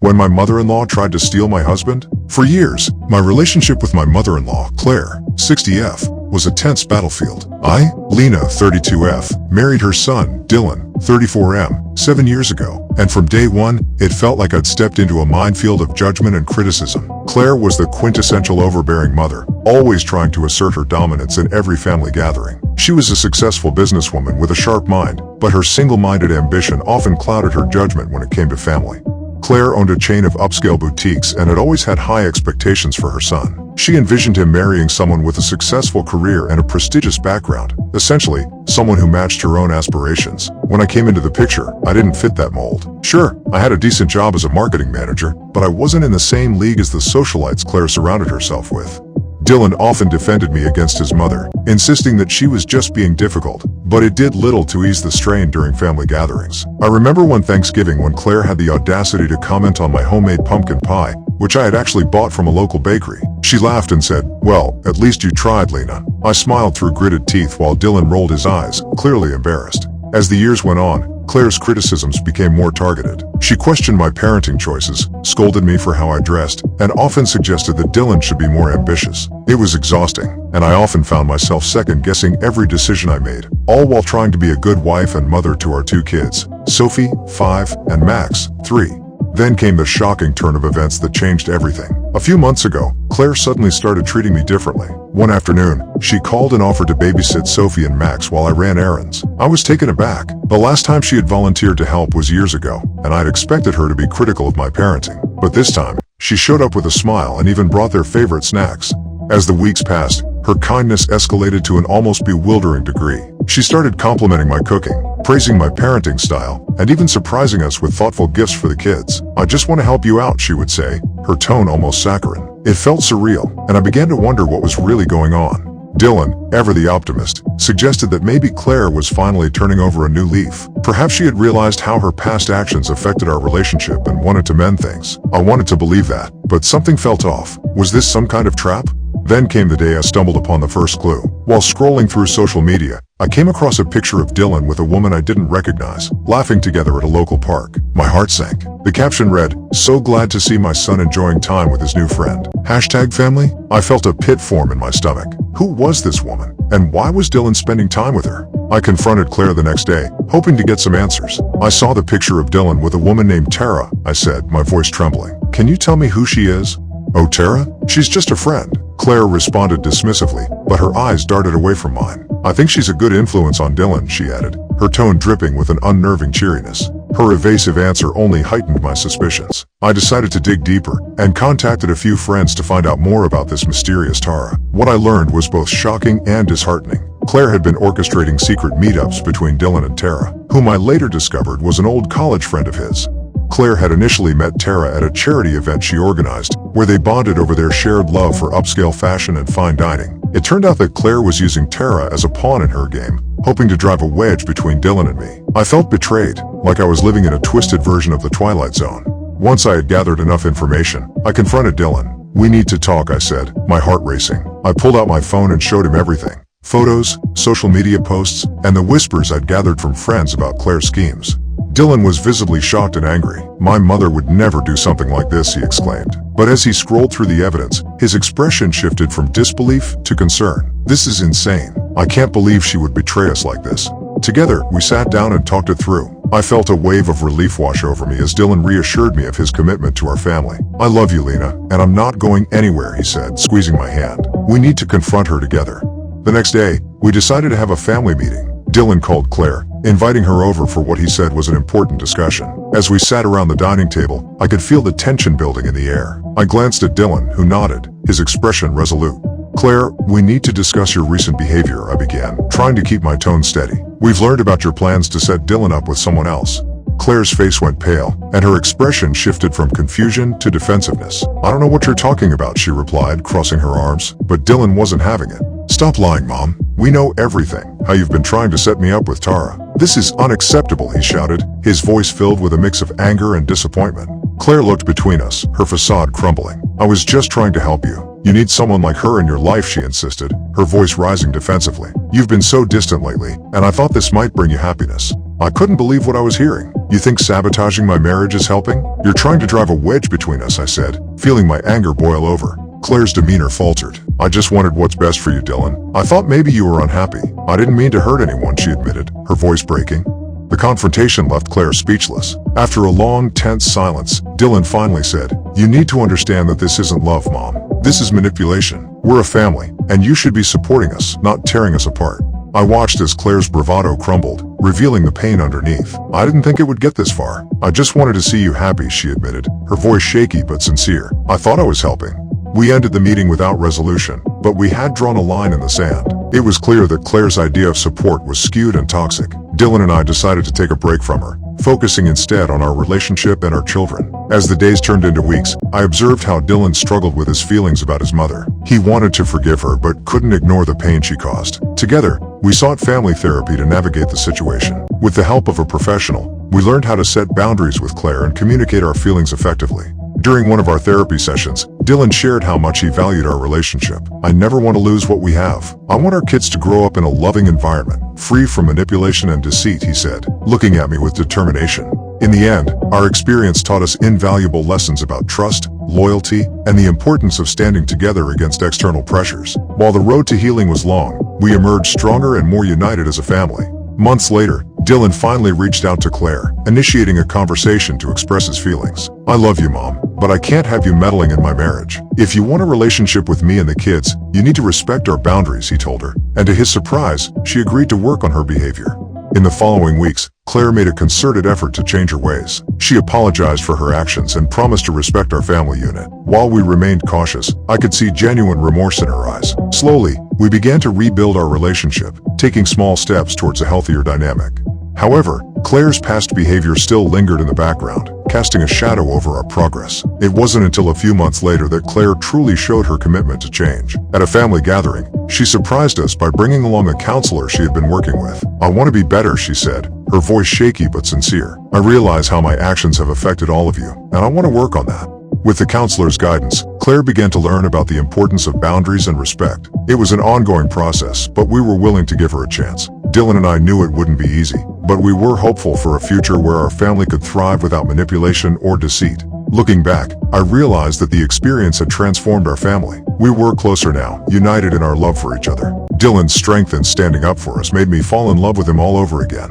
When my mother-in-law tried to steal my husband? For years, my relationship with my mother-in-law, Claire, 60F, was a tense battlefield. I, Lena, 32F, married her son, Dylan, 34M, 7 years ago, and from day one, it felt like I'd stepped into a minefield of judgment and criticism. Claire was the quintessential overbearing mother, always trying to assert her dominance in every family gathering. She was a successful businesswoman with a sharp mind, but her single-minded ambition often clouded her judgment when it came to family. Claire owned a chain of upscale boutiques and had always had high expectations for her son. She envisioned him marrying someone with a successful career and a prestigious background, essentially, someone who matched her own aspirations. When I came into the picture, I didn't fit that mold. Sure, I had a decent job as a marketing manager, but I wasn't in the same league as the socialites Claire surrounded herself with. Dylan often defended me against his mother, insisting that she was just being difficult, but it did little to ease the strain during family gatherings. I remember one Thanksgiving when Claire had the audacity to comment on my homemade pumpkin pie, which I had actually bought from a local bakery. She laughed and said, "Well, at least you tried, Lena." I smiled through gritted teeth while Dylan rolled his eyes, clearly embarrassed. As the years went on, Claire's criticisms became more targeted. She questioned my parenting choices, scolded me for how I dressed, and often suggested that Dylan should be more ambitious. It was exhausting, and I often found myself second-guessing every decision I made, all while trying to be a good wife and mother to our 2 kids, Sophie, 5, and Max, 3. Then came the shocking turn of events that changed everything. A few months ago, Claire suddenly started treating me differently. One afternoon, she called and offered to babysit Sophie and Max while I ran errands. I was taken aback. The last time she had volunteered to help was years ago, and I'd expected her to be critical of my parenting. But this time, she showed up with a smile and even brought their favorite snacks. As the weeks passed, her kindness escalated to an almost bewildering degree. She started complimenting my cooking, praising my parenting style, and even surprising us with thoughtful gifts for the kids. "I just want to help you out," she would say, her tone almost saccharine. It felt surreal, and I began to wonder what was really going on. Dylan, ever the optimist, suggested that maybe Claire was finally turning over a new leaf. Perhaps she had realized how her past actions affected our relationship and wanted to mend things. I wanted to believe that, but something felt off. Was this some kind of trap? Then came the day I stumbled upon the first clue. While scrolling through social media, I came across a picture of Dylan with a woman I didn't recognize, laughing together at a local park. My heart sank. The caption read, "So glad to see my son enjoying time with his new friend. #family." I felt a pit form in my stomach. Who was this woman? And why was Dylan spending time with her? I confronted Claire the next day, hoping to get some answers. "I saw the picture of Dylan with a woman named Tara," I said, my voice trembling. "Can you tell me who she is?" "Oh, Tara? She's just a friend," Claire responded dismissively, but her eyes darted away from mine. "I think she's a good influence on Dylan," she added, her tone dripping with an unnerving cheeriness. Her evasive answer only heightened my suspicions. I decided to dig deeper, and contacted a few friends to find out more about this mysterious Tara. What I learned was both shocking and disheartening. Claire had been orchestrating secret meetups between Dylan and Tara, whom I later discovered was an old college friend of his. Claire had initially met Tara at a charity event she organized, where they bonded over their shared love for upscale fashion and fine dining. It turned out that Claire was using Tara as a pawn in her game, hoping to drive a wedge between Dylan and me. I felt betrayed, like I was living in a twisted version of the Twilight Zone. Once I had gathered enough information, I confronted Dylan. "We need to talk," I said, my heart racing. I pulled out my phone and showed him everything. Photos, social media posts, and the whispers I'd gathered from friends about Claire's schemes. Dylan was visibly shocked and angry. "My mother would never do something like this," he exclaimed. But as he scrolled through the evidence, his expression shifted from disbelief to concern. "This is insane. I can't believe she would betray us like this." Together, we sat down and talked it through. I felt a wave of relief wash over me as Dylan reassured me of his commitment to our family. "I love you, Lena, and I'm not going anywhere," he said, squeezing my hand. "We need to confront her together." The next day, we decided to have a family meeting. Dylan called Claire, inviting her over for what he said was an important discussion. As we sat around the dining table, I could feel the tension building in the air. I glanced at Dylan, who nodded, his expression resolute. "Claire, we need to discuss your recent behavior," I began, trying to keep my tone steady. "We've learned about your plans to set Dylan up with someone else." Claire's face went pale, and her expression shifted from confusion to defensiveness. "I don't know what you're talking about," she replied, crossing her arms, but Dylan wasn't having it. "Stop lying, Mom. We know everything. How you've been trying to set me up with Tara." "This is unacceptable," he shouted, his voice filled with a mix of anger and disappointment. Claire looked between us, her facade crumbling. "I was just trying to help you. You need someone like her in your life," she insisted, her voice rising defensively. "You've been so distant lately, and I thought this might bring you happiness." I couldn't believe what I was hearing. You think sabotaging my marriage is helping? You're trying to drive a wedge between us, I said, feeling my anger boil over. Claire's demeanor faltered. I just wanted what's best for you, Dylan. I thought maybe you were unhappy. I didn't mean to hurt anyone, she admitted, her voice breaking. The confrontation left Claire speechless. After a long, tense silence, Dylan finally said, "You need to understand that this isn't love, Mom. This is manipulation. We're a family, and you should be supporting us, not tearing us apart." I watched as Claire's bravado crumbled, revealing the pain underneath. "I didn't think it would get this far. I just wanted to see you happy," she admitted, her voice shaky but sincere. "I thought I was helping." We ended the meeting without resolution, but we had drawn a line in the sand. It was clear that Claire's idea of support was skewed and toxic. Dylan and I decided to take a break from her, focusing instead on our relationship and our children. As the days turned into weeks, I observed how Dylan struggled with his feelings about his mother. He wanted to forgive her but couldn't ignore the pain she caused. Together, we sought family therapy to navigate the situation. With the help of a professional, we learned how to set boundaries with Claire and communicate our feelings effectively. During one of our therapy sessions, Dylan shared how much he valued our relationship. "I never want to lose what we have. I want our kids to grow up in a loving environment, free from manipulation and deceit," he said, looking at me with determination. In the end, our experience taught us invaluable lessons about trust, loyalty, and the importance of standing together against external pressures. While the road to healing was long, we emerged stronger and more united as a family. Months later, Dylan finally reached out to Claire, initiating a conversation to express his feelings. "I love you, Mom, but I can't have you meddling in my marriage. If you want a relationship with me and the kids, you need to respect our boundaries," he told her. And to his surprise, she agreed to work on her behavior. In the following weeks, Claire made a concerted effort to change her ways. She apologized for her actions and promised to respect our family unit. While we remained cautious, I could see genuine remorse in her eyes. Slowly, we began to rebuild our relationship, taking small steps towards a healthier dynamic. However, Claire's past behavior still lingered in the background, casting a shadow over our progress. It wasn't until a few months later that Claire truly showed her commitment to change. At a family gathering, she surprised us by bringing along a counselor she had been working with. "I want to be better," she said, her voice shaky but sincere. "I realize how my actions have affected all of you, and I want to work on that." With the counselor's guidance, Claire began to learn about the importance of boundaries and respect. It was an ongoing process, but we were willing to give her a chance. Dylan and I knew it wouldn't be easy, but we were hopeful for a future where our family could thrive without manipulation or deceit. Looking back, I realized that the experience had transformed our family. We were closer now, united in our love for each other. Dylan's strength in standing up for us made me fall in love with him all over again.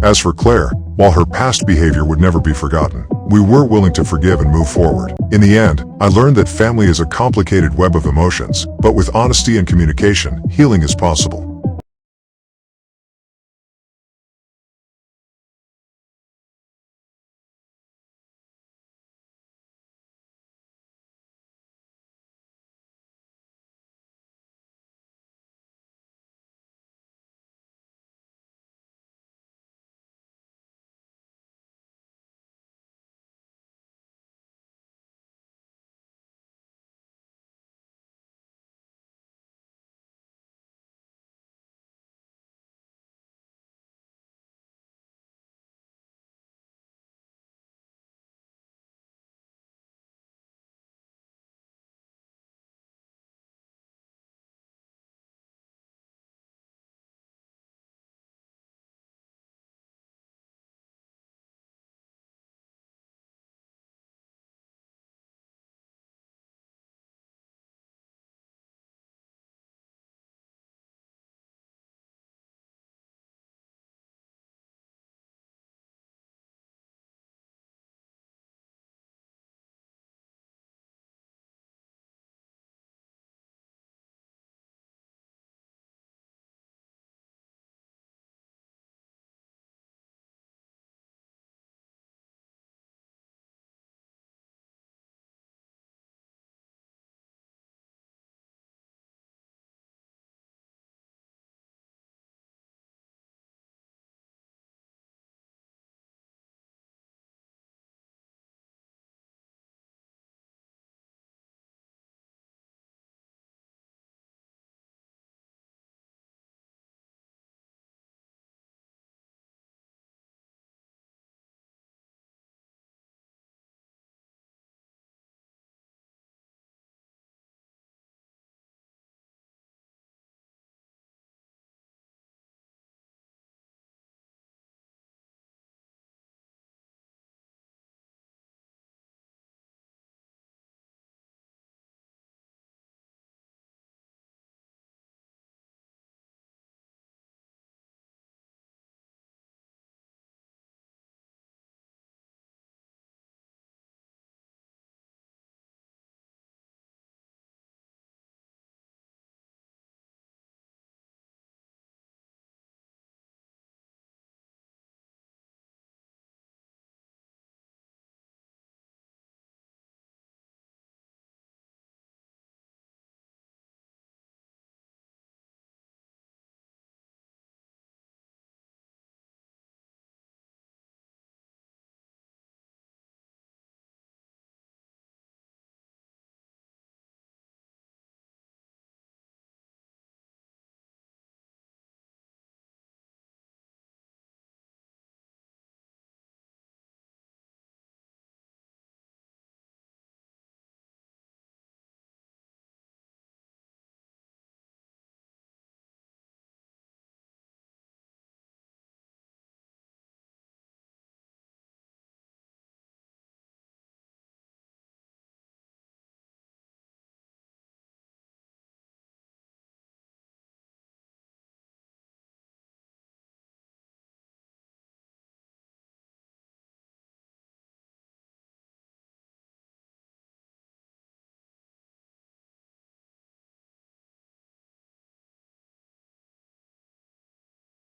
As for Claire, while her past behavior would never be forgotten, we were willing to forgive and move forward. In the end, I learned that family is a complicated web of emotions, but with honesty and communication, healing is possible.